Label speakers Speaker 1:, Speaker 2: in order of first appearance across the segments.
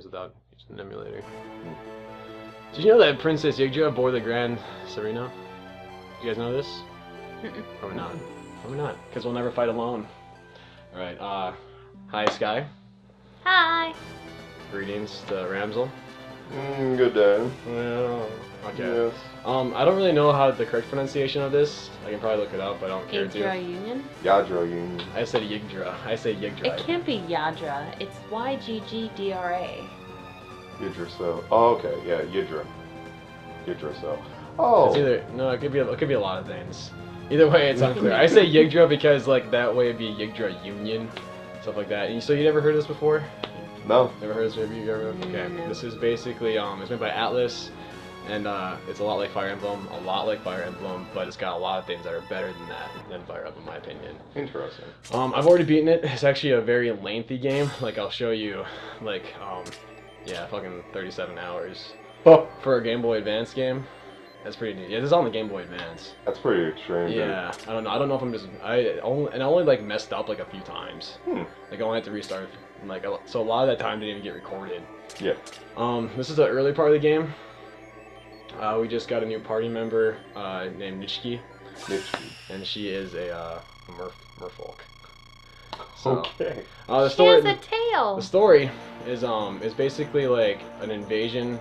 Speaker 1: games without using an emulator. Did you know that Princess Yggdra bore the Grand Serena? You guys know this? Probably not. Probably not, because we'll never fight alone. Alright, hi Skye.
Speaker 2: Hi.
Speaker 1: Greetings to Ramzal.
Speaker 3: Good day.
Speaker 1: Well, okay.
Speaker 3: Yes.
Speaker 1: I don't really know how the correct pronunciation of this. I can probably look it up, but I don't care
Speaker 2: Yggdra
Speaker 1: to.
Speaker 2: Union?
Speaker 3: Yggdra Union.
Speaker 1: I said Yggdra. I say Yggdra.
Speaker 2: It can't be Yadra. It's Yggdra.
Speaker 3: Yggdra cell. Oh, okay. Yeah, Yggdra. Yggdra cell. Oh.
Speaker 1: It's either it could be a lot of things. Either way, it's unclear. I say Yggdra because like that way it'd be Yggdra Union, stuff like that. And so you never heard of this before?
Speaker 3: No.
Speaker 1: Never heard of this review? Okay.
Speaker 2: No.
Speaker 1: This is basically it's made by Atlas, and it's a lot like Fire Emblem, but it's got a lot of things that are better than Fire Emblem, in my opinion.
Speaker 3: Interesting.
Speaker 1: I've already beaten it. It's actually a very lengthy game. Like I'll show you, like yeah, fucking 37 hours
Speaker 3: Oh,
Speaker 1: for a Game Boy Advance game. That's pretty neat. Yeah, this is on the Game Boy Advance.
Speaker 3: that's pretty extreme.
Speaker 1: Yeah, I don't know. I don't know if I'm just I only like messed up like a few times.
Speaker 3: Hmm.
Speaker 1: Like I only had to restart. Like so, a lot of that time didn't even get recorded.
Speaker 3: Yeah.
Speaker 1: This is the early part of the game. We just got a new party member named Nishiki, and she is a merfolk. So,
Speaker 3: Okay.
Speaker 1: the
Speaker 2: She
Speaker 1: story.
Speaker 2: has a tail.
Speaker 1: The story is basically like an invading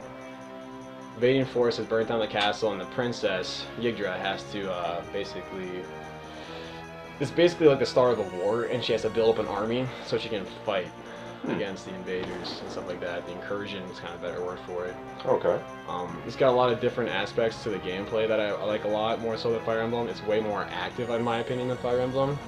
Speaker 1: force has burnt down the castle, and the princess Yggdra has to basically. It's basically like the start of a war, and she has to build up an army so she can fight against the invaders and stuff like that. The incursion is kind of a better word for it.
Speaker 3: Okay.
Speaker 1: It's got a lot of different aspects to the gameplay that I like a lot more so than Fire Emblem. It's way more active, in my opinion, than Fire Emblem.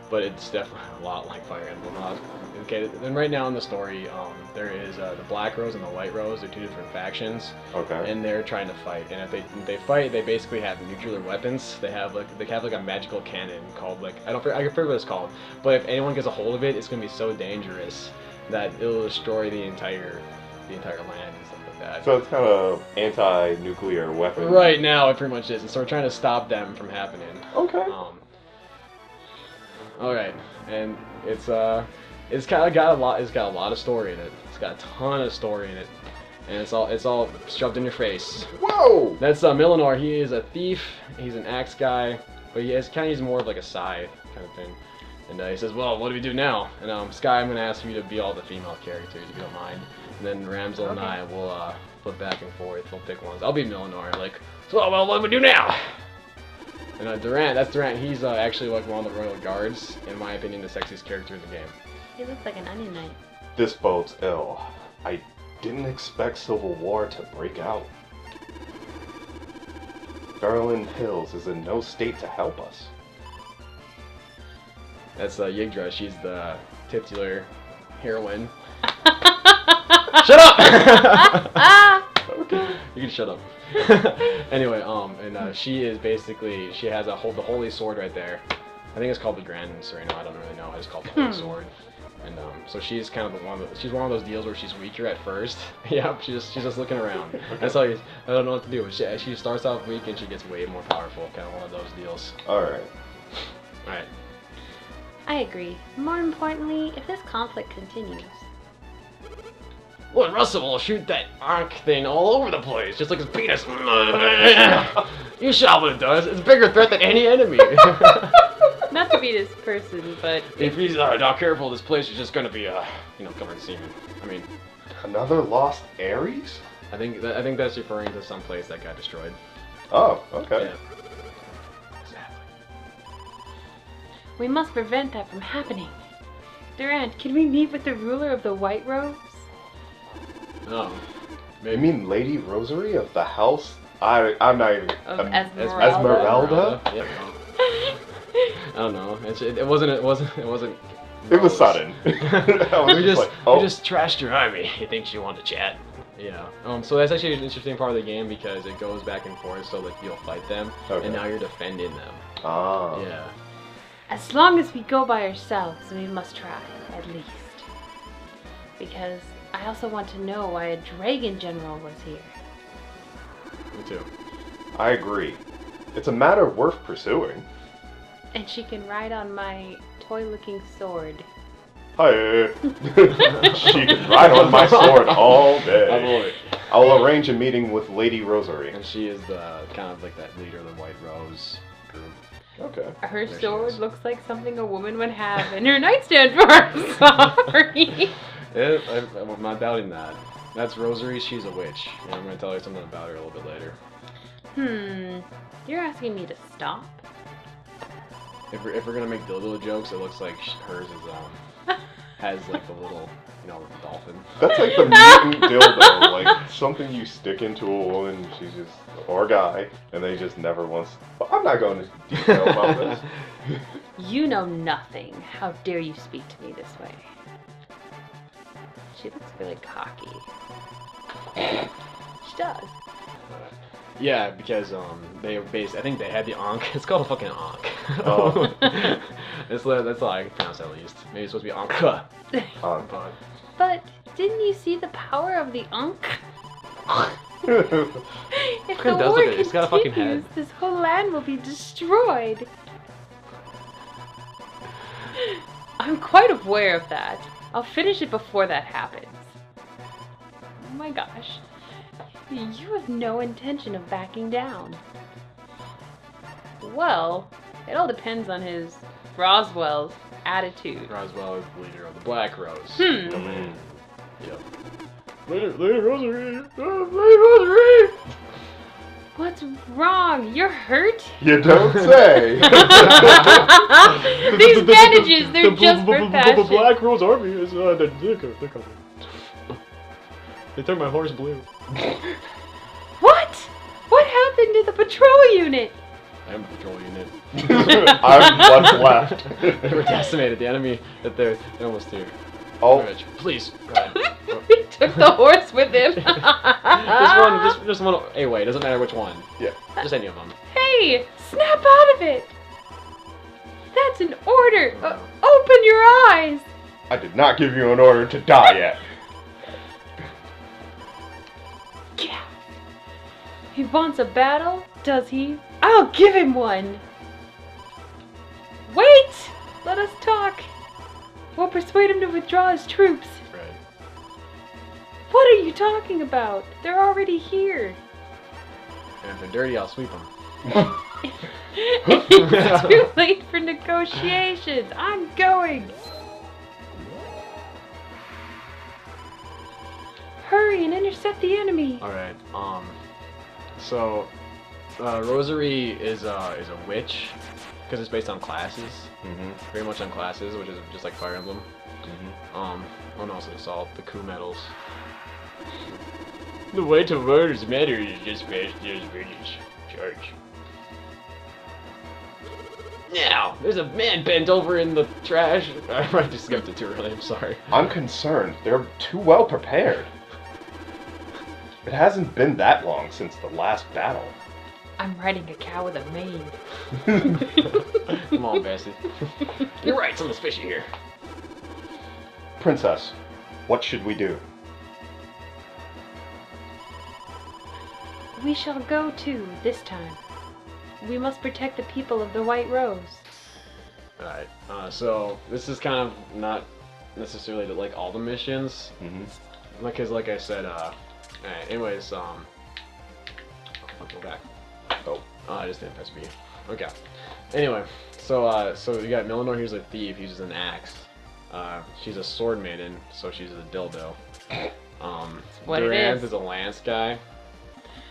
Speaker 1: But it's definitely a lot like Fire Emblem. Okay, and right now in the story, there is the Black Rose and the White Rose. They're two different factions,
Speaker 3: Okay.
Speaker 1: and they're trying to fight. And if they fight, they basically have nuclear weapons. They have like a magical cannon called like I forget what it's called. But if anyone gets a hold of it, it's gonna be so dangerous that it'll destroy the entire land and stuff like that.
Speaker 3: So it's kind of anti-nuclear weapon.
Speaker 1: Right now, it pretty much is, and so we're trying to stop them from happening.
Speaker 3: Okay.
Speaker 1: All right, and it's kind of got a lot. It's got a lot of story in it. It's got a ton of story in it, and it's all shoved in your face.
Speaker 3: Whoa!
Speaker 1: That's Milanor. He is a thief. He's an axe guy, but he's more of like a scythe kind of thing. And he says, "Well, what do we do now?" And Skye, I'm gonna ask you to be all the female characters if you don't mind. And then Ramzal and I will flip back and forth. We'll pick ones. I'll be Milanor. Like, so well, what do we do now? And Durant, that's Durant. He's actually like one of the royal guards. In my opinion, the sexiest character in the game.
Speaker 2: He looks like an onion knight.
Speaker 3: This bodes ill. I didn't expect civil war to break out. Garland Hills is in no state to help us.
Speaker 1: That's Yggdra. She's the titular heroine. Shut up!
Speaker 3: Okay.
Speaker 1: You can shut up. Anyway, and she is basically she has the holy sword right there. I think it's called the Grand Sereno. I don't really know. It's called the holy sword. And so she's kind of she's one of those deals where she's weaker at first. Yeah, she's just looking around. That's all. I don't know what to do. She starts off weak and she gets way more powerful. Kind of one of those deals.
Speaker 3: All right.
Speaker 1: All right.
Speaker 2: I agree. More importantly, if this conflict continues,
Speaker 1: Lord Russell will shoot that arc thing all over the place, just like his penis. You saw what it does. It's a bigger threat than any enemy.
Speaker 2: not to be this person, but
Speaker 1: If he's not careful, this place is just gonna be, covered in semen. I mean,
Speaker 3: Another lost Ares?
Speaker 1: I think that's referring to some place that got destroyed.
Speaker 3: Oh, okay.
Speaker 1: Yeah. Exactly.
Speaker 2: we must prevent that from happening. Durant, can we meet with the ruler of the White Rose?
Speaker 1: No.
Speaker 3: You mean Lady Rosary of the house? I'm not even...
Speaker 2: Of
Speaker 3: Esmeralda?
Speaker 2: Esmeralda?
Speaker 1: Yeah. I don't know. It wasn't.
Speaker 3: It was
Speaker 1: Rose.
Speaker 3: sudden. I was
Speaker 1: We just
Speaker 3: like, oh.
Speaker 1: we just trashed your army. You think she wanted to chat? Yeah. So that's actually an interesting part of the game because it goes back and forth. So like you'll fight them,
Speaker 3: Okay.
Speaker 1: and now you're defending them.
Speaker 3: Ah.
Speaker 1: Yeah.
Speaker 2: As long as we go by ourselves, we must try, at least. Because I also want to know why a dragon general was here.
Speaker 1: Me too.
Speaker 3: I agree. It's a matter worth pursuing.
Speaker 2: And she can ride on my toy-looking sword.
Speaker 3: Hi. She can ride on my sword all
Speaker 1: I
Speaker 3: day.
Speaker 1: love it.
Speaker 3: I'll arrange a meeting with Lady Rosary.
Speaker 1: And she is the kind of like that leader of the White Rose group.
Speaker 3: Okay.
Speaker 2: Her
Speaker 1: There she
Speaker 2: sword
Speaker 1: is.
Speaker 2: looks like something a woman would have in her nightstand drawer. I'm sorry.
Speaker 1: I'm not doubting that. That's Rosary. She's a witch. And I'm gonna tell you something about her a little bit later.
Speaker 2: You're asking me to stop?
Speaker 1: If we're gonna make dildo jokes, it looks like hers is has like the little dolphin.
Speaker 3: That's like the mutant dildo, like something you stick into a woman, she's just, or a guy, and they just never wants. But I'm not going into detail about this.
Speaker 2: You know nothing. How dare you speak to me this way? She looks really cocky. She does.
Speaker 1: Yeah, because I think they had the Ankh. It's called a fucking Ankh.
Speaker 3: Oh.
Speaker 1: that's how I pronounce it at least. Maybe it's supposed to be Ankh.
Speaker 2: But didn't you see the power of the Ankh? If the
Speaker 1: kind of does
Speaker 2: war
Speaker 1: look at it. It's got a fucking
Speaker 2: continues,
Speaker 1: head.
Speaker 2: this whole land will be destroyed. I'm quite aware of that. I'll finish it before that happens. Oh my gosh. You have no intention of backing down. Well, it all depends on his Roswell's attitude.
Speaker 1: Roswell is the leader of the Black Rose.
Speaker 3: Mm.
Speaker 1: Yep. Lady Rosary! Lady Rosary!
Speaker 2: What's wrong? You're hurt?
Speaker 3: You don't say.
Speaker 2: These bandages, they're just for
Speaker 1: The
Speaker 2: fashion.
Speaker 1: Black Rose Army is they're coming. They turned my horse blue.
Speaker 2: What? What happened to the patrol unit?
Speaker 1: I am the patrol unit.
Speaker 3: I'm what's left.
Speaker 1: They were decimated. The enemy that they're almost here.
Speaker 3: Oh,
Speaker 1: Rich, please. Go ahead.
Speaker 2: He took the horse with him.
Speaker 1: Just one. Hey, wait. Doesn't matter which one.
Speaker 3: yeah.
Speaker 1: Just any of them.
Speaker 2: Hey, snap out of it. That's an order. Open your eyes.
Speaker 3: I did not give you an order to die yet.
Speaker 2: Yeah. He wants a battle, does he? I'll give him one. Wait! Let us talk. We'll persuade him to withdraw his troops.
Speaker 1: Right.
Speaker 2: What are you talking about? They're already here.
Speaker 1: And if they're dirty, I'll sweep them.
Speaker 2: It's too late for negotiations. I'm going. Hurry and intercept the enemy.
Speaker 1: All right. So, Rosary is a witch because it's based on classes. Very much on classes, which is just like Fire Emblem. And also the coup medals. The way to murder's matter is just past just British church. Now, there's a man bent over in the trash. I might just skipped it too early. I'm sorry.
Speaker 3: I'm concerned. They're too well prepared. It hasn't been that long since the last battle.
Speaker 2: I'm riding a cow with a mane.
Speaker 1: Come on, Bessie. You're right. Something's fishy here.
Speaker 3: Princess, what should we do?
Speaker 2: We shall go too, this time. We must protect the people of the White Rose.
Speaker 1: Alright, so this is kind of not necessarily like all the missions. Because like I said, alright, anyways, I'll go back. Oh, I just didn't press B. Okay. Anyway, so you got Millinor, here's a thief, he uses an axe. She's a sword maiden, so she's a dildo.
Speaker 2: What it
Speaker 1: Durant
Speaker 2: is
Speaker 1: a lance guy.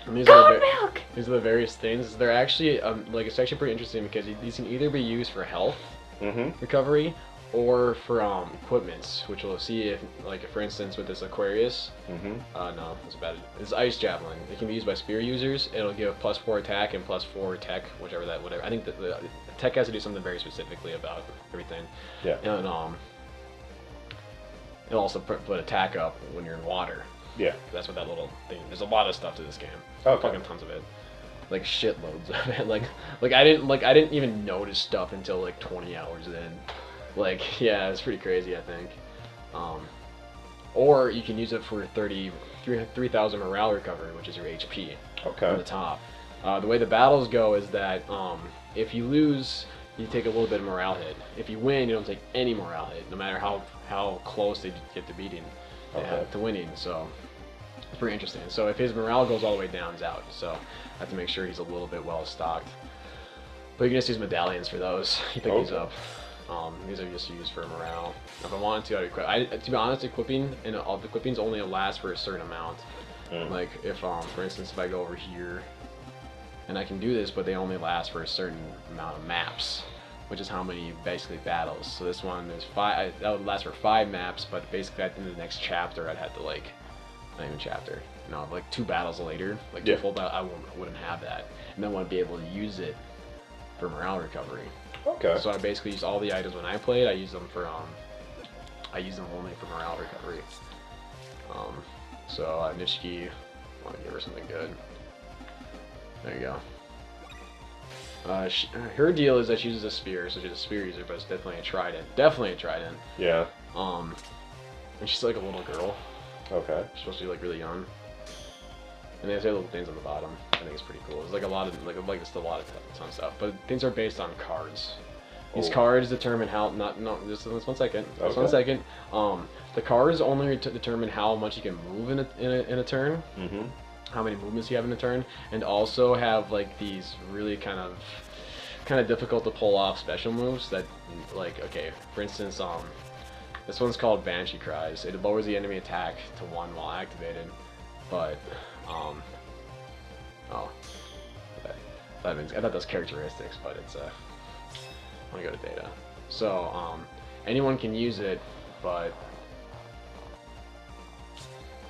Speaker 1: And these
Speaker 2: Goat milk!
Speaker 1: These are the various things. They're actually, like, it's actually pretty interesting because these can either be used for health recovery or for equipments, which we'll see if, like, for instance, with this Aquarius. No, it's bad. It's ice javelin. It can be used by spear users. It'll give +4 attack and +4 tech, whatever. I think that the tech has to do something very specifically about everything.
Speaker 3: Yeah.
Speaker 1: And it'll also put attack up when you're in water.
Speaker 3: Yeah.
Speaker 1: That's what that little thing. There's a lot of stuff to this game.
Speaker 3: Okay.
Speaker 1: Fucking tons of it. Like shitloads of it. Like I didn't even notice stuff until like 20 hours in. Like, yeah, it's pretty crazy, I think. Or you can use it for 3,000 morale recovery, which is your HP.
Speaker 3: Okay.
Speaker 1: On the top. The way the battles go is that if you lose, you take a little bit of morale hit. If you win, you don't take any morale hit, no matter how close they get to beating.
Speaker 3: Okay.
Speaker 1: to winning. So it's pretty interesting. So if his morale goes all the way down, he's out. So I have to make sure he's a little bit well stocked. But you can just use medallions for those. You pick these up. These are just used for morale. If I wanted to, I'd equip. To be honest, equipping and all the equippings only last for a certain amount. Like if, for instance, if I go over here, and I can do this, but they only last for a certain amount of maps, which is how many basically battles. So this one is 5. That would last for 5 maps, but basically at the end of the next chapter, I'd have to like, not even chapter, no, like 2 battles later, like 2 full battles, I wouldn't have that, and then I wouldn't be able to use it for morale recovery.
Speaker 3: Okay.
Speaker 1: So I basically use all the items when I played. I use them for I use them only for morale recovery. So Nishiki, I want to give her something good. There you go. Her deal is that she uses a spear, so she's a spear user, but it's definitely a trident. Definitely a trident.
Speaker 3: Yeah.
Speaker 1: And she's like a little girl.
Speaker 3: Okay.
Speaker 1: She's supposed to be like really young. And they have little things on the bottom. I think it's pretty cool. It's like a lot of just a lot of ton of stuff. But things are based on cards. These cards determine how just 1 second. Just 1 second. The cards only determine how much you can move in a turn.
Speaker 3: Mm-hmm.
Speaker 1: How many movements you have in a turn, and also have like these really kind of difficult to pull off special moves that, like, okay, for instance, this one's called Banshee Cries. It lowers the enemy attack to 1 while activated, but that means I thought those characteristics, but it's let me go to data. So anyone can use it, but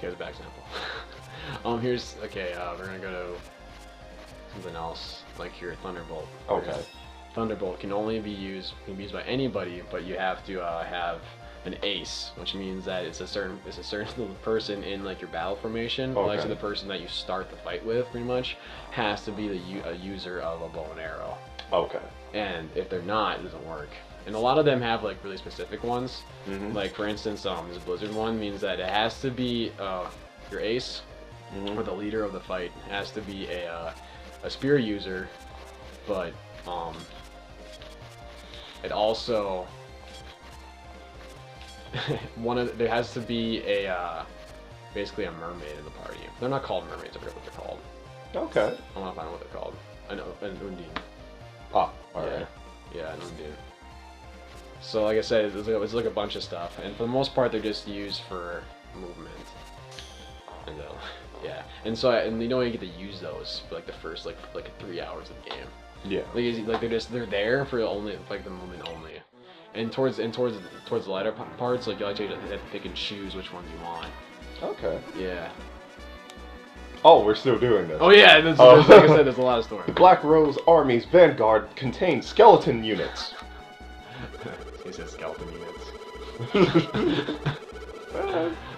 Speaker 1: here's a bad example. Here's, okay, we're gonna go to something else, like here, Thunderbolt.
Speaker 3: Okay.
Speaker 1: Thunderbolt can only be used by anybody, but you have to have an ace, which means that it's a certain person in like your battle formation, or like the person that you start the fight with, pretty much, has to be a user of a bow and arrow. Okay. And if they're not, it doesn't work. And a lot of them have like really specific ones. Like for instance, this Blizzard one means that it has to be your ace, or the leader of the fight has to be a spear user, but it also there has to be basically a mermaid in the party. They're not called mermaids, I forget what they're called. Okay. I want to find out what they're called. I know, an Undine.
Speaker 3: Ah, alright.
Speaker 1: Yeah, an Undine. So like I said, it's like a bunch of stuff, and for the most part they're just used for movement. And yeah, and so and you don't even get to use those for like the first like 3 hours of the game. Yeah. Like they're there for only like the movement only, and towards the latter parts, like you actually have to pick and choose which ones you want. Okay. Yeah.
Speaker 3: Oh, we're still doing this.
Speaker 1: Oh yeah, there's, like I said, there's a lot of story.
Speaker 3: The Black Rose Army's vanguard contains skeleton units.
Speaker 1: He says skeleton units.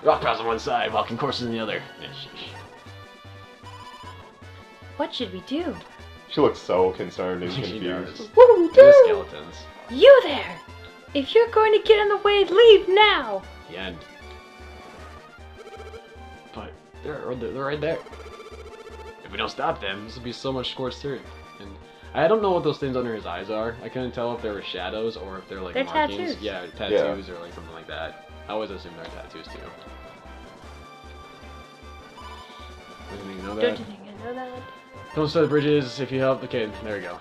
Speaker 1: Rock piles on one side, walking courses on the other.
Speaker 2: What should we do?
Speaker 3: She looks so concerned and confused.
Speaker 1: What do we do? The skeletons.
Speaker 2: You there! If you're going to get in the way, leave now!
Speaker 1: The end. But they're right there. If we don't stop them, this will be so much scorched earth. And I don't know what those things under his eyes are. I couldn't tell if they were shadows or if they're like markings.
Speaker 2: Tattoos.
Speaker 1: Yeah, tattoos or like something like that. I always assume they're tattoos too. Didn't you know that?
Speaker 2: Don't you think I know that?
Speaker 1: Don't set the bridges if you help. Okay, there we go.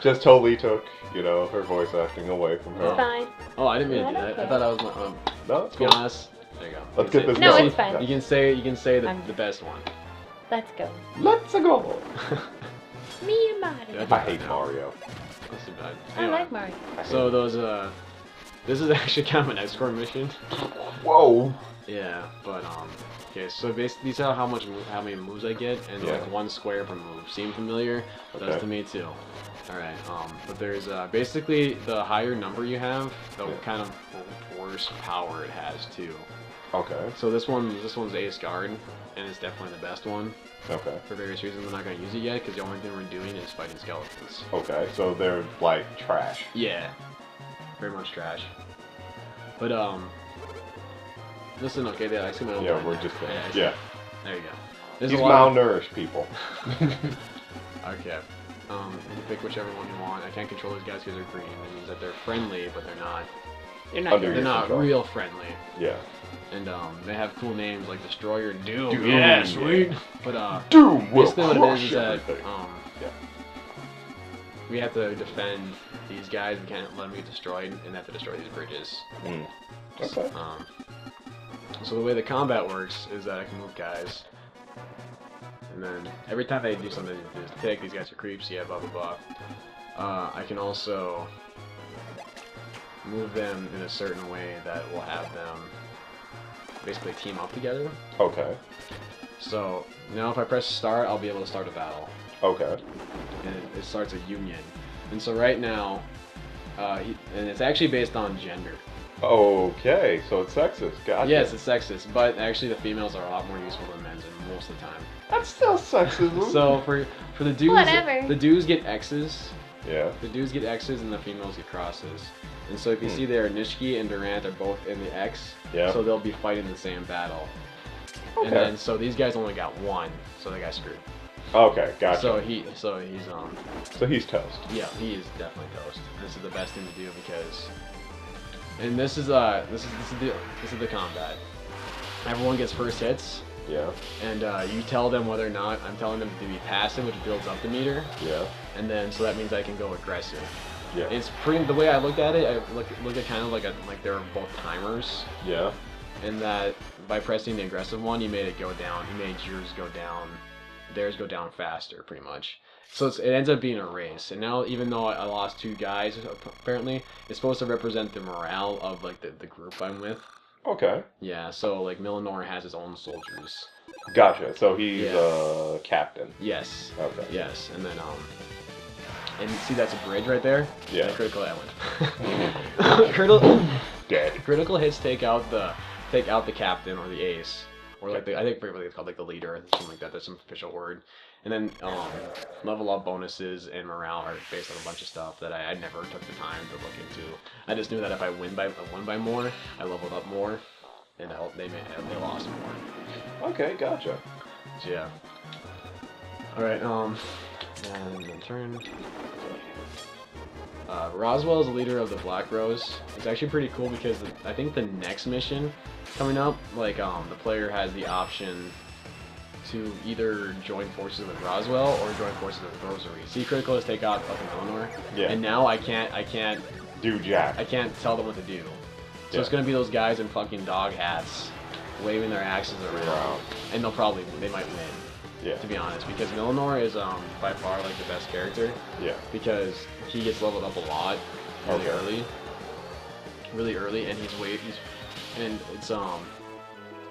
Speaker 3: Just totally took, her voice acting away from her.
Speaker 2: It's fine.
Speaker 1: Oh, I didn't mean to do that. I thought I was my
Speaker 3: no,
Speaker 1: to be honest. There you go.
Speaker 3: Let's get this
Speaker 2: No,
Speaker 3: going.
Speaker 2: it's fine.
Speaker 1: You can say the best one.
Speaker 2: Let's go.
Speaker 3: Let's go.
Speaker 2: Me and Mario.
Speaker 3: I hate Mario.
Speaker 1: That's too bad.
Speaker 2: I like Mario.
Speaker 1: So those this is actually kind of an escort mission.
Speaker 3: Whoa.
Speaker 1: Yeah, but okay, so basically these are how many moves I get, and like 1 square per move. Seem familiar? Does to me too. All right, but there's basically the higher number you have, the kind of worse power it has too. Okay. So this one's Ace Guard, and it's definitely the best one. Okay. For various reasons, I'm not gonna use it yet because the only thing we're doing is fighting skeletons.
Speaker 3: Okay, so they're like trash.
Speaker 1: Yeah. Very much trash. But listen, okay, I see my own.
Speaker 3: Yeah, we're just yeah.
Speaker 1: There you go.
Speaker 3: These malnourished people.
Speaker 1: Okay. You can pick whichever one you want. I can't control these guys because they're green. That means that they're friendly, but they're not.
Speaker 3: Under
Speaker 1: they're
Speaker 3: your
Speaker 1: not
Speaker 3: control.
Speaker 1: real friendly.
Speaker 3: Yeah.
Speaker 1: And they have cool names like Destroyer and Doom.
Speaker 3: Doom,
Speaker 1: Yeah,
Speaker 3: yeah.
Speaker 1: sweet. But
Speaker 3: Doom will
Speaker 1: basically what it
Speaker 3: crush
Speaker 1: is that
Speaker 3: everything.
Speaker 1: yeah. we have to defend these guys. We can't let them get destroyed, and have to destroy these bridges.
Speaker 3: Mm. Okay.
Speaker 1: So the way the combat works is that I can move guys, and then every time they do something, they just tick. These guys are creeps. Yeah, blah blah blah. I can also move them in a certain way that will have them basically team up together.
Speaker 3: Okay.
Speaker 1: So now if I press start, I'll be able to start a battle.
Speaker 3: Okay.
Speaker 1: And it starts a union. And so right now, and it's actually based on gender.
Speaker 3: Okay, so it's sexist. Gotcha.
Speaker 1: Yes, it's sexist, but actually the females are a lot more useful than men's most of the time.
Speaker 3: That's still sexism.
Speaker 1: So for the dudes,
Speaker 2: Whatever.
Speaker 1: the dudes get X's.
Speaker 3: Yeah.
Speaker 1: The dudes get X's and the females get crosses. And so if you see there, Nishiki and Durant are both in the X.
Speaker 3: Yeah.
Speaker 1: So they'll be fighting the same battle.
Speaker 3: Okay.
Speaker 1: And then so these guys only got one, so they got screwed.
Speaker 3: Okay, gotcha.
Speaker 1: So he's
Speaker 3: So he's toast.
Speaker 1: yeah, he is definitely toast. This is the best thing to do because, and this is the combat. Everyone gets first hits,
Speaker 3: Yeah.
Speaker 1: and you tell them whether or not I'm telling them to be passive, which builds up the meter,
Speaker 3: Yeah.
Speaker 1: and then so that means I can go aggressive.
Speaker 3: Yeah.
Speaker 1: It's pretty. The way I looked at it, I looked at kind of like they're both timers,
Speaker 3: Yeah.
Speaker 1: and that by pressing the aggressive one, you made it go down. You made yours go down, theirs go down faster, pretty much. So it ends up being a race. And now, even though I lost 2 guys, apparently, it's supposed to represent the morale of like the group I'm with.
Speaker 3: Okay.
Speaker 1: Yeah. So like Millinor has his own soldiers.
Speaker 3: Gotcha. So he's
Speaker 1: Yeah.
Speaker 3: captain.
Speaker 1: Yes.
Speaker 3: Okay.
Speaker 1: Yes. And then and see that's a bridge right there.
Speaker 3: Yeah.
Speaker 1: And critical that went.
Speaker 3: Dead.
Speaker 1: Critical hits take out the captain or the ace, or like I think it's called like the leader or something like that. That's some official word. And then level up bonuses and morale are based on a bunch of stuff that I never took the time to look into. I just knew that if I won by more, I leveled up more, and they lost more.
Speaker 3: Okay, gotcha.
Speaker 1: So yeah. All right. And then turn. Roswell is the leader of the Black Rose. It's actually pretty cool because I think the next mission coming up, like the player has the option to either join forces with Roswell or join forces with Rosary. C critical is take out fucking Eleanor.
Speaker 3: Yeah.
Speaker 1: And now I can't
Speaker 3: Do Jack.
Speaker 1: I can't tell them what to do. So
Speaker 3: Yeah.
Speaker 1: it's gonna be those guys in fucking dog hats waving their axes around,
Speaker 3: Wow.
Speaker 1: and they might win.
Speaker 3: Yeah.
Speaker 1: To be honest, because Millinor is by far like the best character
Speaker 3: Yeah.
Speaker 1: because he gets leveled up a lot really
Speaker 3: Okay.
Speaker 1: early, and and it's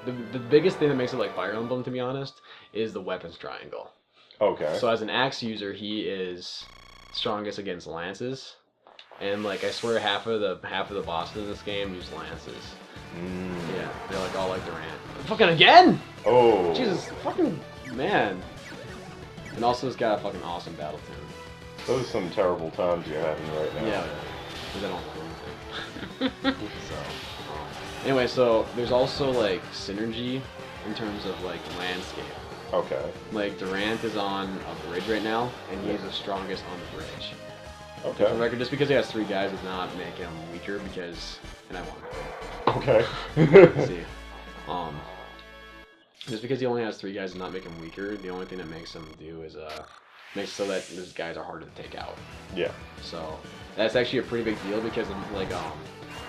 Speaker 1: the biggest thing that makes it like Fire Emblem, to be honest, is the weapons triangle.
Speaker 3: Okay.
Speaker 1: So as an axe user, he is strongest against lances, and like I swear half of the bosses in this game use lances.
Speaker 3: Mm.
Speaker 1: Yeah, they're like all like Durant. Fucking again!
Speaker 3: Oh.
Speaker 1: Jesus, fucking man. And also it's got a fucking awesome battle tune.
Speaker 3: Those are some terrible times you're having right now.
Speaker 1: Yeah, because I don't do anything. Anyway, so there's also like synergy in terms of like landscape.
Speaker 3: Okay.
Speaker 1: Like Durant is on a bridge right now, and he's the strongest on the bridge. For the
Speaker 3: Okay.
Speaker 1: record, just because he has 3 guys does not make him weaker because, and I won.
Speaker 3: Okay.
Speaker 1: Let's see. Just because he only has 3 guys does not make him weaker. The only thing that makes him do is makes so that these guys are harder to take out.
Speaker 3: Yeah.
Speaker 1: So that's actually a pretty big deal because like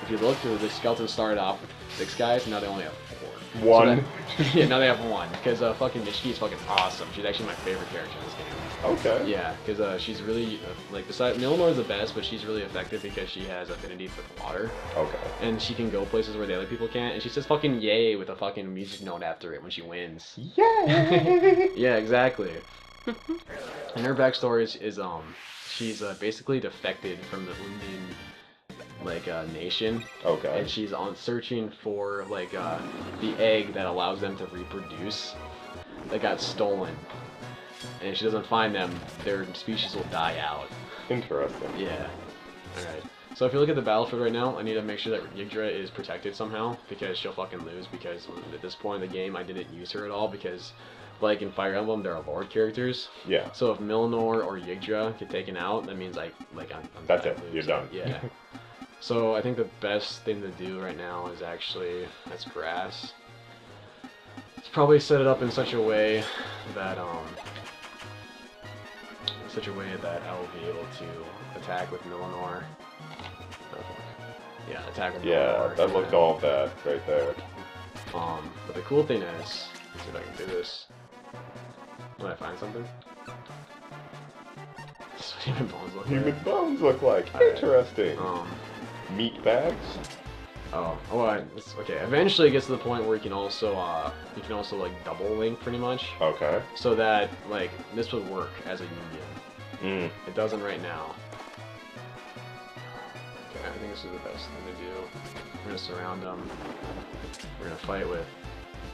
Speaker 1: if you look, the skeletons started off with 6 guys, and now they only have 4.
Speaker 3: One.
Speaker 1: So yeah, now they have 1 because fucking Nishiki is fucking awesome. She's actually my favorite character in this game.
Speaker 3: Okay.
Speaker 1: Yeah, because she's really like besides Millinor is the best, but she's really effective because she has affinity for the water.
Speaker 3: Okay.
Speaker 1: And she can go places where the other people can't, and she says fucking yay with a fucking music note after it when she wins.
Speaker 3: Yay!
Speaker 1: Yeah, exactly. And her backstory is she's basically defected from the Indian nation,
Speaker 3: Okay.
Speaker 1: and she's searching for the egg that allows them to reproduce that got stolen. And if she doesn't find them, their species will die out.
Speaker 3: Interesting.
Speaker 1: Yeah. Alright. So if you look at the battlefield right now, I need to make sure that Yggdra is protected somehow, because she'll fucking lose, because at this point in the game I didn't use her at all, because like in Fire Emblem there are Lord characters.
Speaker 3: Yeah.
Speaker 1: So if Millinor or Yggdra get taken out, that means I'm
Speaker 3: That's
Speaker 1: gonna
Speaker 3: it.
Speaker 1: lose.
Speaker 3: You're done.
Speaker 1: Yeah. So I think the best thing to do right now is actually, that's grass. Let's probably set it up in such a way that I'll be able to attack with Millinor. Yeah, attack with Millinor.
Speaker 3: Yeah, that looked all bad right there.
Speaker 1: But the cool thing is, let's see if I can do this. Did I find something? That's what human bones look
Speaker 3: Human
Speaker 1: like.
Speaker 3: bones look like.
Speaker 1: Alright.
Speaker 3: Interesting. Meat bags?
Speaker 1: Okay. Eventually it gets to the point where you can also like double link pretty much,
Speaker 3: Okay.
Speaker 1: so that like this would work as a union.
Speaker 3: Mm.
Speaker 1: It doesn't right now. Okay, I think this is the best thing to do. We're gonna surround them. We're gonna fight with.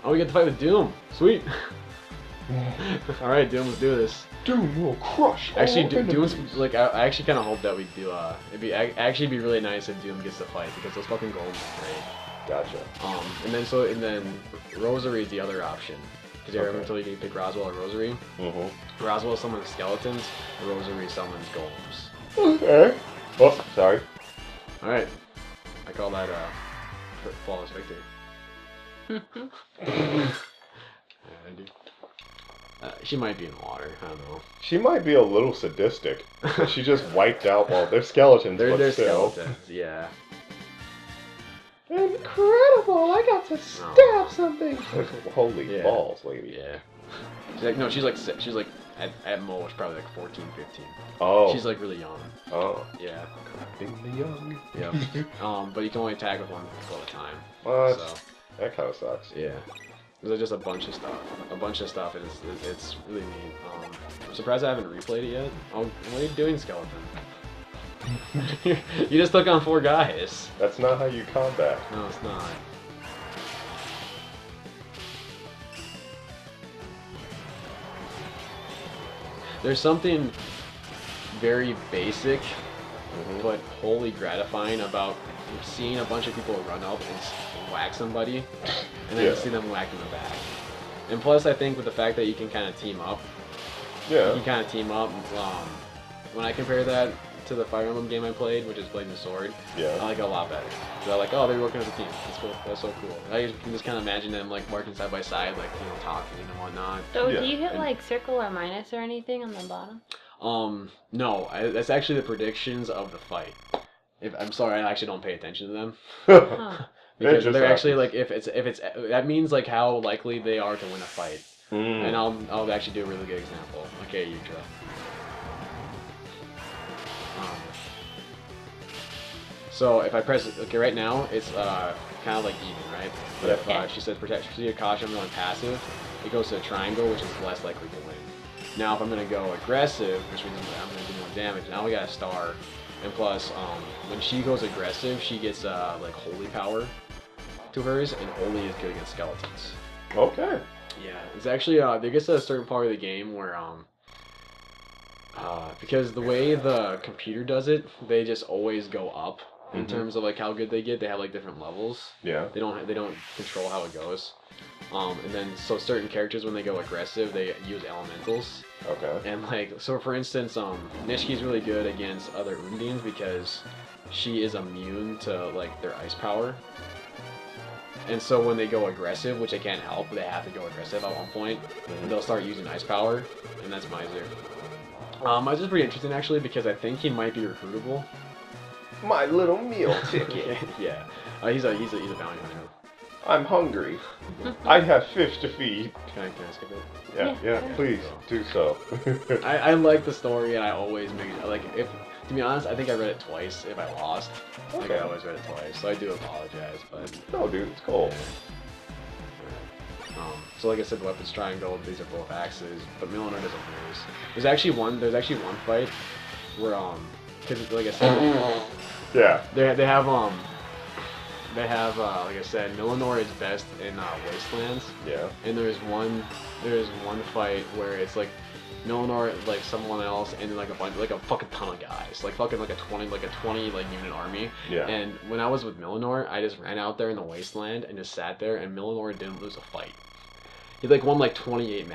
Speaker 1: Oh, we get to fight with Doom. Sweet. All right, Doom, let's do this.
Speaker 3: Doom will crush.
Speaker 1: Actually,
Speaker 3: all
Speaker 1: Doom's
Speaker 3: enemies.
Speaker 1: like I actually kind of hope that we do. Actually be really nice if Doom gets to fight because those fucking golems are great.
Speaker 3: Gotcha.
Speaker 1: And then Rosary is the other option. Because you ever
Speaker 3: Okay.
Speaker 1: told you can pick Roswell or Rosary?
Speaker 3: Mm-hmm.
Speaker 1: Roswell summons skeletons, Rosary summons golems.
Speaker 3: Okay. Oh, sorry.
Speaker 1: All right, I call that flawless victory. Yeah, I do. She might be in the water. I don't know.
Speaker 3: She might be a little sadistic. She just wiped out all their skeletons,
Speaker 1: They're
Speaker 3: but still.
Speaker 1: skeletons. Yeah.
Speaker 3: Incredible! I got to
Speaker 1: stab
Speaker 3: something. Holy
Speaker 1: Yeah.
Speaker 3: balls, lady.
Speaker 1: Yeah. She's like at most probably like 14, 15.
Speaker 3: Oh.
Speaker 1: She's like really young.
Speaker 3: Oh.
Speaker 1: Yeah.
Speaker 3: Corrupting the young.
Speaker 1: Yep. But you can only attack with one people at a time.
Speaker 3: What?
Speaker 1: So
Speaker 3: That kind of sucks.
Speaker 1: yeah. There's just a bunch of stuff, and it's really neat. I'm surprised I haven't replayed it yet. Oh, what are you doing, Skeleton? You just took on 4 guys.
Speaker 3: That's not how you combat.
Speaker 1: No, it's not. There's something very basic, but wholly gratifying about seeing a bunch of people run up and whack somebody, and then
Speaker 3: Yeah.
Speaker 1: see them whack in the back. And plus, I think with the fact that you can kind of team up,
Speaker 3: Yeah.
Speaker 1: when I compare that to the Fire Emblem game I played, which is Blade and Sword,
Speaker 3: Yeah.
Speaker 1: I like it a lot better. So I'm like, oh, they're working as a team. That's cool. That's so cool. I can just kind of imagine them like working side by side, like talking and whatnot.
Speaker 2: So
Speaker 3: Yeah.
Speaker 2: do you hit
Speaker 1: And-
Speaker 2: like circle or minus or anything on the bottom?
Speaker 1: No, that's actually the predictions of the fight. I'm sorry, I actually don't pay attention to them.
Speaker 2: Huh.
Speaker 1: Because
Speaker 3: just
Speaker 1: they're actually
Speaker 3: happens.
Speaker 1: like if it's that means like how likely they are to win a fight.
Speaker 3: Mm.
Speaker 1: And I'll actually do a really good example. Okay, Yggdra. So if I press right now it's kind of like even, right? But if
Speaker 2: Okay.
Speaker 1: she says protect, see a caution, I'm going passive. It goes to a triangle, which is less likely to win. Now if I'm gonna go aggressive, which means I'm gonna do more damage. Now we got a star, and plus when she goes aggressive, she gets like holy power to hers, and holy is good against skeletons.
Speaker 3: Okay.
Speaker 1: Yeah, it's actually there gets to a certain part of the game where because the way the computer does it, they just always go up in terms of like how good they get. They have like different levels.
Speaker 3: Yeah.
Speaker 1: They don't control how it goes. And then so certain characters when they go aggressive, they use elementals.
Speaker 3: Okay.
Speaker 1: And like so for instance, Nishki's really good against other Undines because she is immune to like their ice power. And so when they go aggressive, which they can't help, they have to go aggressive at one point, they'll start using ice power, and that's Miser. Miser's pretty interesting actually because I think he might be recruitable.
Speaker 3: My little meal ticket.
Speaker 1: Yeah, he's a bounty hunter.
Speaker 3: I'm hungry. I have fish to feed.
Speaker 1: Can I skip it?
Speaker 3: Yeah,
Speaker 2: Yeah.
Speaker 3: please do so.
Speaker 1: I like the story, and I always make like if to be honest, I think I read it twice. If I lost, like
Speaker 3: Okay.
Speaker 1: I always read it twice, so I do apologize, but.
Speaker 3: No, dude, it's cool.
Speaker 1: So like I said, the weapons triangle, these are both axes, but Millinor doesn't lose. There's actually one fight where cause like I said,
Speaker 3: Yeah.
Speaker 1: they have like I said, Millinor is best in wastelands,
Speaker 3: Yeah.
Speaker 1: and there's one fight where it's like Millinor like someone else and then like a fucking ton of guys, like fucking like a 20 like unit army.
Speaker 3: Yeah.
Speaker 1: And when I was with Millinor, I just ran out there in the wasteland and just sat there, and Millinor didn't lose a fight. He like won like 28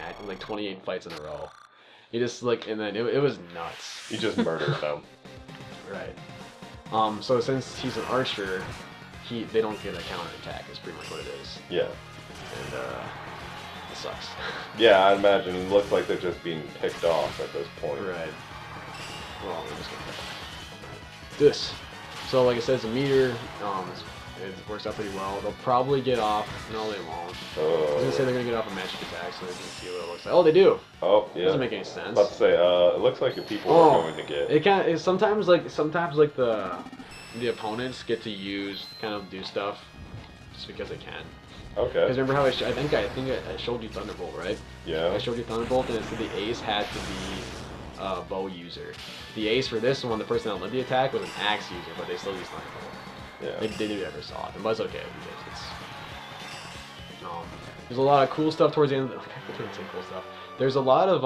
Speaker 1: fights in a row. He just like, and then it was nuts.
Speaker 3: You just murdered them.
Speaker 1: Right. So since he's an archer, they don't get a counterattack. Is pretty much what it is.
Speaker 3: Yeah.
Speaker 1: And it sucks.
Speaker 3: Yeah, I imagine it looks like they're just being picked off at this point.
Speaker 1: Right. Well, we're just gonna do this. So like I said, it's a meter. It works out pretty well. They'll probably get off. No, they won't. I was gonna say they're gonna get off a magic attack, so they can see what it looks like. Oh, they do.
Speaker 3: Oh, yeah.
Speaker 1: Doesn't make any sense.
Speaker 3: About to say, it looks like the people are going to get.
Speaker 1: It kind of sometimes like the opponents get to do stuff just because they can.
Speaker 3: Okay.
Speaker 1: Because remember how I think I showed you Thunderbolt, right?
Speaker 3: Yeah.
Speaker 1: I showed you Thunderbolt, and it said the ace had to be a bow user. The ace for this one, the person that led the attack, was an axe user, but they still used Thunderbolt.
Speaker 3: Yeah.
Speaker 1: They never saw it, but it's okay because it's. There's a lot of cool stuff towards the end. I can't say cool stuff. There's a lot of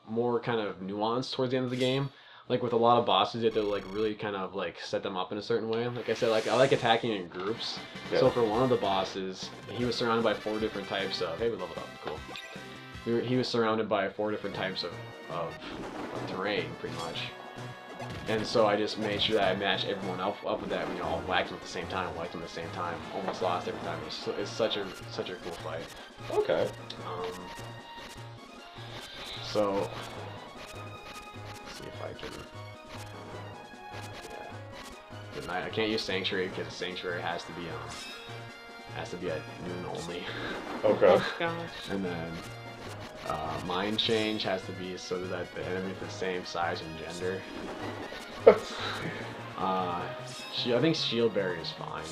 Speaker 1: more kind of nuance towards the end of the game. Like with a lot of bosses, you have to like really kind of like set them up in a certain way. Like I said, like I like attacking in groups.
Speaker 3: Yeah.
Speaker 1: So for one of the bosses, he was surrounded by 4 different types of. Hey, we leveled up. Cool. He was surrounded by 4 different types of terrain, pretty much. And so I just made sure that I matched everyone up with that. You know, all whacked them at the same time, almost lost every time. It's such a cool fight.
Speaker 3: Okay.
Speaker 1: So let's see if I can. Yeah. Good night. I can't use Sanctuary because Sanctuary has to be at noon only.
Speaker 3: Okay.
Speaker 2: Oh gosh.
Speaker 1: And then Mind Change has to be so that the enemy is the same size and gender. I think Shield Berry is fine.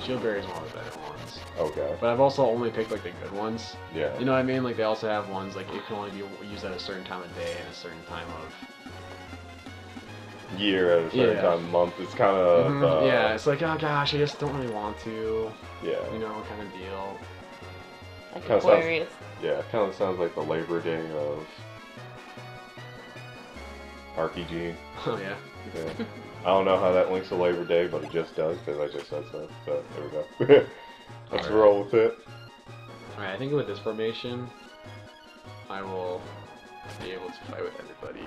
Speaker 1: Shield Berry is one of the better ones.
Speaker 3: Okay.
Speaker 1: But I've also only picked like the good ones.
Speaker 3: Yeah.
Speaker 1: You know what I mean? Like they also have ones like it can only be used at a certain time of day and a certain time of
Speaker 3: year at a certain time of month. It's kind of
Speaker 1: yeah. It's like, oh gosh, I just don't really want to.
Speaker 3: Yeah.
Speaker 1: You know, kind of deal.
Speaker 2: Like
Speaker 3: Kinda
Speaker 2: Aquarius.
Speaker 3: Yeah, it kind of sounds like the Labor Day of RPG.
Speaker 1: Oh yeah.
Speaker 3: Yeah. I don't know how that links to Labor Day, but it just does because I just said so. So there we go. Let's roll with it.
Speaker 1: Alright, I think with this formation, I will be able to fight with everybody.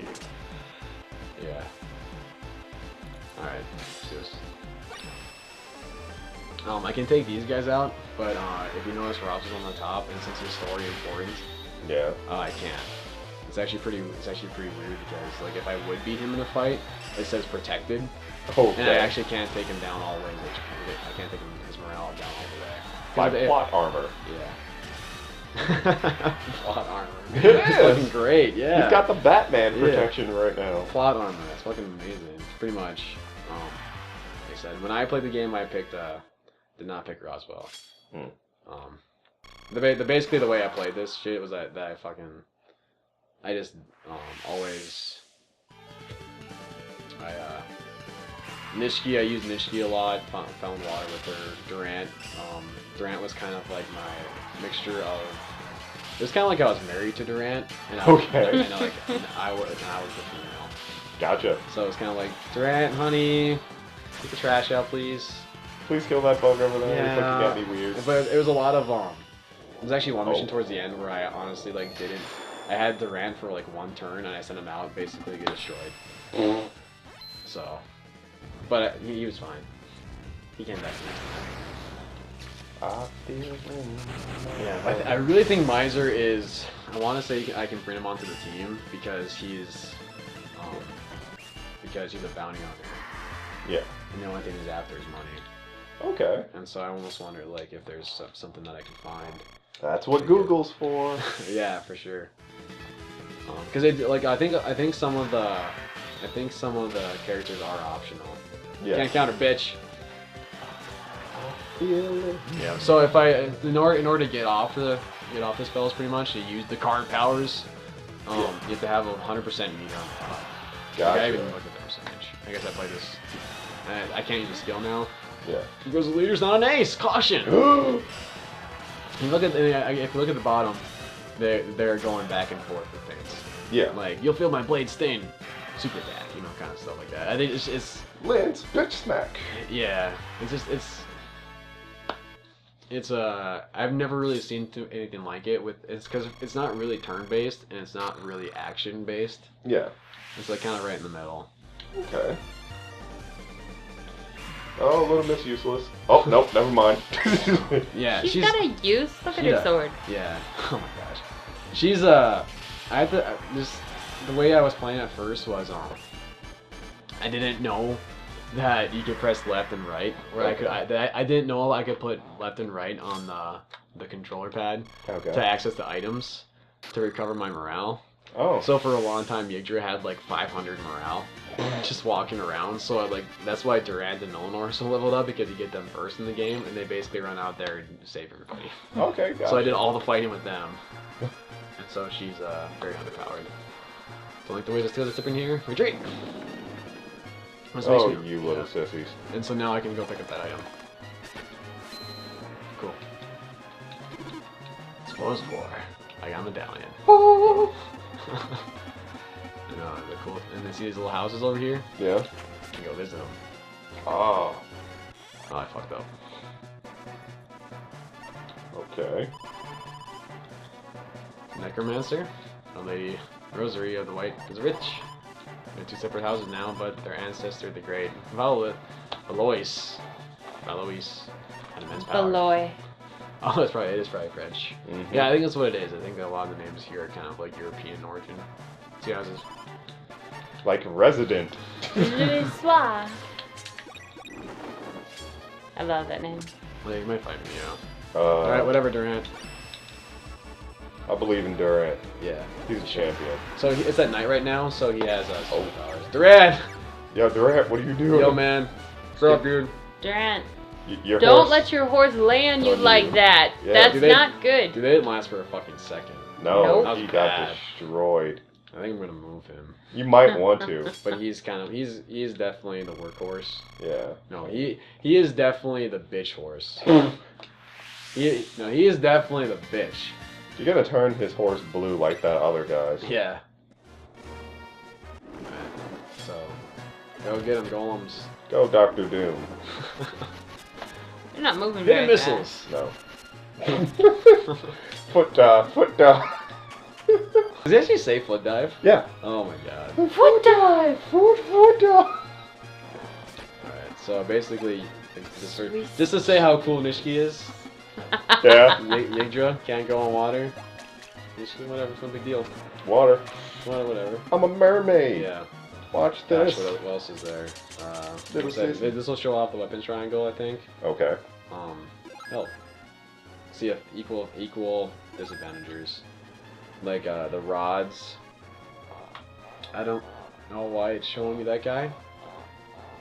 Speaker 1: Yeah. Alright, let's do this. I can take these guys out, but if you notice Rob's is on the top, and since his story is important,
Speaker 3: Yeah.
Speaker 1: I can't. It's actually pretty weird because like if I would beat him in a fight, it says protected,
Speaker 3: Okay.
Speaker 1: and I actually can't take him down all the way. I can't take his morale down all the way.
Speaker 3: By plot armor.
Speaker 1: Yeah. Plot armor.
Speaker 3: It
Speaker 1: It's
Speaker 3: is!
Speaker 1: fucking great, yeah.
Speaker 3: He's got the Batman protection right now.
Speaker 1: Plot armor, that's fucking amazing. Pretty much, like I said, when I played the game, I picked, did not pick Roswell. Basically the way I played this shit was that I just, always, Nishiki, I used Nishiki a lot, found water with her. Durant, Durant was kind of like my mixture of, it was kind of like I was married to Durant, and I was the female.
Speaker 3: Gotcha.
Speaker 1: So it was kind of like, Durant, honey, get the trash out, please.
Speaker 3: Please kill that bug over there.
Speaker 1: Yeah.
Speaker 3: He's looking at me weird.
Speaker 1: But it was a lot of, there was actually one mission towards the end where I honestly, like, I had Durant for, like, one turn, and I sent him out basically to get destroyed. So, but he was fine. He came back the next time. Yeah, I really think Miser is, I want to say I can bring him onto the team because he's a bounty hunter.
Speaker 3: Yeah.
Speaker 1: And the only thing he's after is money.
Speaker 3: Okay.
Speaker 1: And so I almost wonder, like, if there's something that I can find.
Speaker 3: That's what Google's for.
Speaker 1: Yeah, for sure. Because I think some of the characters are optional.
Speaker 3: Yeah.
Speaker 1: Can't counter, bitch. Yeah. So if in order to get off the spells, pretty much, to use the card powers, you have to have 100% meter on top.
Speaker 3: Gotcha.
Speaker 1: Like, I even looked at the percentage. I guess I play this. I can't use a skill now.
Speaker 3: Yeah.
Speaker 1: Because the leader's not an ace. Caution. If you look at the bottom, they're going back and forth with things.
Speaker 3: Yeah.
Speaker 1: Like, you'll feel my blade sting. Super attack, you know, kind of stuff like that. I think it's
Speaker 3: Lance, bitch smack.
Speaker 1: yeah. It's I've never really seen anything like it. It's because it's not really turn based and it's not really action based.
Speaker 3: Yeah.
Speaker 1: It's like kind of right in the middle.
Speaker 3: Okay. Oh, little Miss Useless. Oh, nope, never mind.
Speaker 1: Yeah,
Speaker 2: She's got a use. Look at her sword.
Speaker 1: Yeah. Oh my gosh. She's I had to just the way I was playing at first was I didn't know that you could press left and right, where I didn't know I could put left and right on the controller pad to access the items to recover my morale.
Speaker 3: Oh.
Speaker 1: So for a long time, Yggdra had like 500 morale, just walking around. So that's why Durant and Eleanor are so leveled up, because you get them first in the game, and they basically run out there and save everybody.
Speaker 3: Okay, got
Speaker 1: So I did all the fighting with them, and so she's very underpowered. So like the way to steal the tip in here, retreat.
Speaker 3: Oh, you little sissies.
Speaker 1: And so now I can go pick up that item. Cool. Exposed for. I got a medallion.
Speaker 3: Oh.
Speaker 1: The cool. And then see these little houses over here?
Speaker 3: Yeah.
Speaker 1: You can go visit them.
Speaker 3: Oh.
Speaker 1: Oh, I fucked up.
Speaker 3: Okay.
Speaker 1: Necromancer. A lady. Rosary of the White is rich. They're two separate houses now, but their ancestor, the great Valois, had immense power.
Speaker 2: Valois.
Speaker 1: Oh, it is probably French.
Speaker 3: Mm-hmm.
Speaker 1: Yeah, I think that's what it is. I think that a lot of the names here are kind of like European origin. Two houses.
Speaker 3: Like Resident.
Speaker 2: Le Soir. I love that name.
Speaker 1: Well, you might find me, yeah.
Speaker 3: Alright,
Speaker 1: whatever, Durant.
Speaker 3: I believe in Durant.
Speaker 1: Yeah.
Speaker 3: He's a champion.
Speaker 1: So it's at night right now, so he has powers. Durant!
Speaker 3: Yo, Durant, what are you doing?
Speaker 1: Yo, man. What's up, dude?
Speaker 2: Durant.
Speaker 3: Your
Speaker 2: Don't
Speaker 3: horse?
Speaker 2: let your horse lay on you like that.
Speaker 3: Yeah.
Speaker 2: That's not good.
Speaker 1: Dude, they didn't last for a fucking second.
Speaker 3: No,
Speaker 2: Nope.
Speaker 3: he got destroyed.
Speaker 1: I think I'm gonna move him.
Speaker 3: You might want to.
Speaker 1: But he's he's definitely the workhorse.
Speaker 3: Yeah.
Speaker 1: No, he is definitely the bitch horse. he is definitely the bitch.
Speaker 3: You're gonna turn his horse blue like that other guy's.
Speaker 1: Yeah. So, go get him, golems.
Speaker 3: Go, Dr. Doom.
Speaker 2: You're not moving
Speaker 1: Hit
Speaker 2: very
Speaker 1: missiles.
Speaker 3: No. Foot dive.
Speaker 1: Does he actually say foot dive?
Speaker 3: Yeah.
Speaker 1: Oh my god.
Speaker 2: Foot dive.
Speaker 3: Foot dive.
Speaker 1: Alright, so basically, just to say how cool Nishiki is,
Speaker 3: Yeah.
Speaker 1: Yggdra can't go on water. Nishiki, whatever, it's no big deal.
Speaker 3: Water.
Speaker 1: Whatever.
Speaker 3: I'm a mermaid.
Speaker 1: Yeah.
Speaker 3: Watch
Speaker 1: Gosh,
Speaker 3: this.
Speaker 1: what else is there?
Speaker 3: Little sissy.
Speaker 1: This will show off the weapon triangle, I think.
Speaker 3: Okay.
Speaker 1: Health. See if equal disadvantagers. Like the rods. I don't know why it's showing me that guy.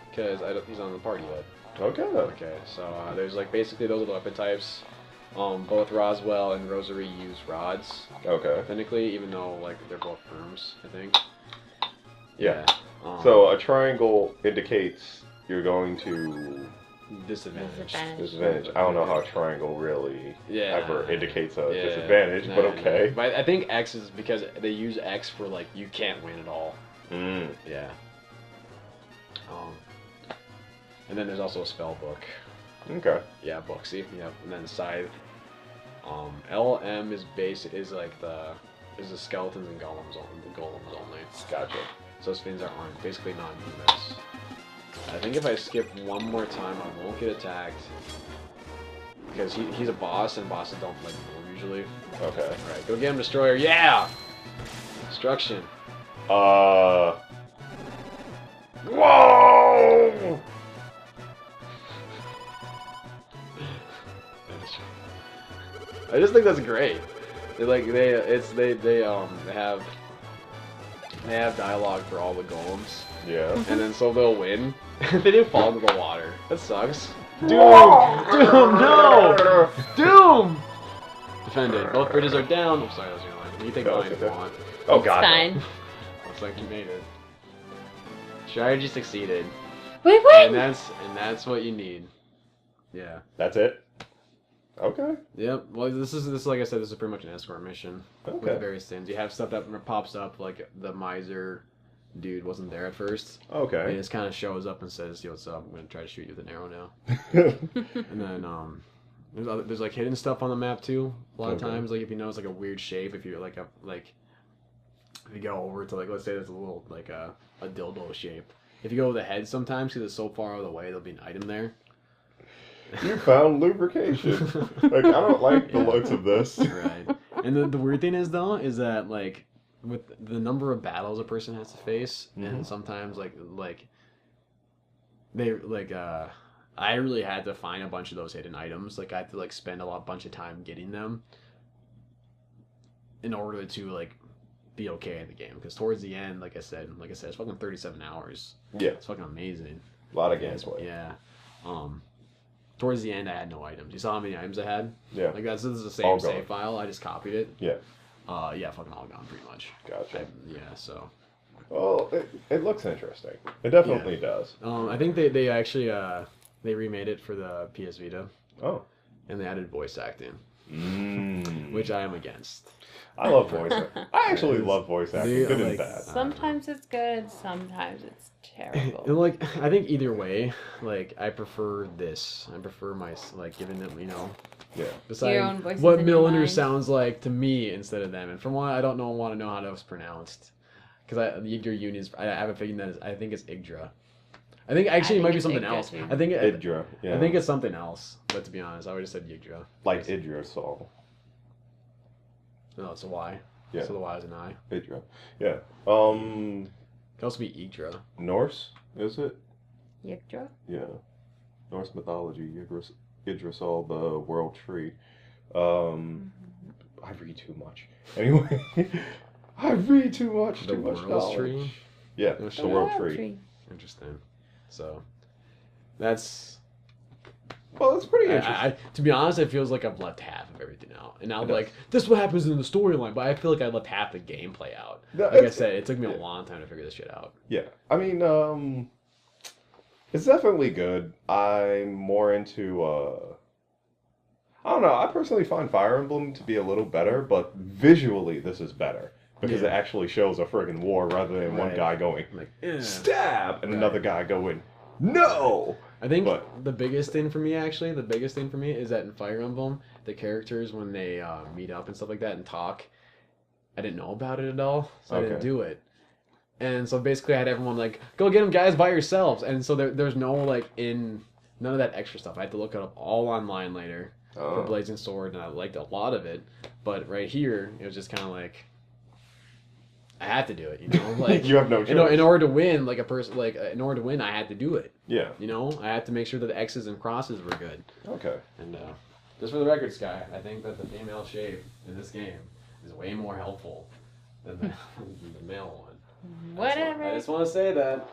Speaker 1: Because he's on the party yet.
Speaker 3: Okay.
Speaker 1: Okay, so there's like basically those are the weapon types. Both Roswell and Rosary use rods.
Speaker 3: Okay.
Speaker 1: Technically, even though like they're both firms, I think.
Speaker 3: Yeah.
Speaker 1: Yeah.
Speaker 3: So a triangle indicates you're going to
Speaker 1: Disadvantage.
Speaker 3: disadvantage. I don't know how a triangle really ever indicates a disadvantage, but okay.
Speaker 1: But I think X is because they use X for like you can't win at all.
Speaker 3: Mm.
Speaker 1: Yeah. And then there's also a spell book.
Speaker 3: Okay.
Speaker 1: Yeah, book. See, yeah, and then scythe. LM is like the skeletons and golems only.
Speaker 3: Gotcha.
Speaker 1: So things aren't basically non-humans. I think if I skip one more time, I won't get attacked. Because he's a boss, and bosses don't like move usually.
Speaker 3: Okay.
Speaker 1: Alright, go get him, Destroyer. Yeah! Destruction.
Speaker 3: Whoa!
Speaker 1: I just think that's great. They have dialogue for all the golems.
Speaker 3: Yeah.
Speaker 1: And then so they'll win. They didn't fall into the water. That sucks. Doom! Doom! No! Doom! Defended. Both bridges are down. Oh, sorry, that was your line. You take mine if you want.
Speaker 3: Oh god.
Speaker 2: Fine.
Speaker 1: Looks like you made it. Strategy succeeded.
Speaker 2: Wait.
Speaker 1: And that's what you need. Yeah.
Speaker 3: That's it? Okay.
Speaker 1: Yep. Well, this is like I said. This is pretty much an escort mission.
Speaker 3: Okay.
Speaker 1: With various things. You have stuff that pops up, like the miser dude wasn't there at first.
Speaker 3: Okay.
Speaker 1: He just kind of shows up and says, "Yo, what's up? I'm gonna try to shoot you with an arrow now." And then there's like hidden stuff on the map too. A lot of times, like if you notice like a weird shape, if you're if you go over to like let's say there's a little like a dildo shape. if you go with the head sometimes, because it's so far out of the way, there'll be an item there.
Speaker 3: You found lubrication. Like, I don't like the looks of this.
Speaker 1: Right. And the weird thing is, though, is that, like, with the number of battles a person has to face, and sometimes, like, they, like, I really had to find a bunch of those hidden items. Like, I had to, like, spend bunch of time getting them in order to, like, be okay in the game. Because towards the end, like I said, it's fucking 37 hours.
Speaker 3: Yeah.
Speaker 1: It's fucking amazing.
Speaker 3: A lot of gameplay.
Speaker 1: Yeah. Towards the end, I had no items. You saw how many items I had?
Speaker 3: Yeah.
Speaker 1: Like, this is the
Speaker 3: All
Speaker 1: same
Speaker 3: gone.
Speaker 1: save file. I just copied it.
Speaker 3: Yeah.
Speaker 1: Yeah, fucking all gone, pretty much.
Speaker 3: Gotcha.
Speaker 1: Yeah, so.
Speaker 3: Well, it looks interesting. It definitely does.
Speaker 1: I think they actually, they remade it for the PS Vita.
Speaker 3: Oh.
Speaker 1: And they added voice acting.
Speaker 3: Mm.
Speaker 1: Which I am against.
Speaker 3: I love voice acting. I actually love voice acting. Good and bad.
Speaker 2: Sometimes it's good, sometimes it's terrible.
Speaker 1: And, like, I think either way, like, I prefer this. I prefer my, like, giving them, you know.
Speaker 3: Yeah.
Speaker 2: Your own
Speaker 1: Deciding
Speaker 2: voices
Speaker 1: what
Speaker 2: in your
Speaker 1: Milliner
Speaker 2: mind.
Speaker 1: sounds like to me instead of them. And from what I don't know, want to know how that was pronounced. Because the Yggdra union is, I have a feeling that I think it's Yggdra. I think actually it might be
Speaker 2: it's
Speaker 1: something
Speaker 2: Yggdra,
Speaker 1: else.
Speaker 2: too.
Speaker 1: I think
Speaker 3: Yggdra. Yeah.
Speaker 1: I think it's something else. But to be honest, I would have said Yggdra.
Speaker 3: Like Yggdrasil.
Speaker 1: No, it's a Y.
Speaker 3: Yeah.
Speaker 1: So the Y is an I.
Speaker 3: Yggdra. Yeah.
Speaker 1: It could also be Yggdra.
Speaker 3: Norse, is it?
Speaker 2: Yggdra?
Speaker 3: Yeah. Norse mythology, Yggdrasil, the world tree. I read too much. Anyway, I read too much.
Speaker 1: The
Speaker 3: too much
Speaker 1: world's
Speaker 3: knowledge.
Speaker 1: tree?
Speaker 3: Yeah,
Speaker 1: The
Speaker 3: the world tree.
Speaker 1: Interesting. So, that's...
Speaker 3: Well, that's pretty interesting.
Speaker 1: To be honest, it feels like I've left half of everything out. And now,
Speaker 3: It does.
Speaker 1: like, this is what happens in the storyline, but I feel like I left half the gameplay out.
Speaker 3: No,
Speaker 1: Like I
Speaker 3: it's-
Speaker 1: said, it took me a long time to figure this shit out.
Speaker 3: Yeah, I mean, it's definitely good. I'm more into, I don't know, I personally find Fire Emblem to be a little better, but visually this is better. Because it actually shows a friggin' war rather than one
Speaker 1: Right.
Speaker 3: guy going,
Speaker 1: Like,
Speaker 3: stab, and
Speaker 1: Right.
Speaker 3: another guy going, no!
Speaker 1: I think
Speaker 3: But-
Speaker 1: the biggest thing for me, is that in Fire Emblem, the characters, when they meet up and stuff like that and talk, I didn't know about it at all, so I didn't
Speaker 3: Okay.
Speaker 1: do it. And so basically I had everyone like, go get them guys by yourselves. And so there's no, like, none of that extra stuff. I had to look it up all online later for Blazing Sword, and I liked a lot of it. But right here, it was just kind of like, I had to do it, you know? Like,
Speaker 3: You have no choice.
Speaker 1: in order to win, like, in order to win, I had to do it.
Speaker 3: Yeah,
Speaker 1: You know, I had to make sure that the X's and crosses were good.
Speaker 3: okay.
Speaker 1: And just for the record, Skye, I think that the female shape in this game is way more helpful than the male one.
Speaker 2: Whatever.
Speaker 1: I just want to say that.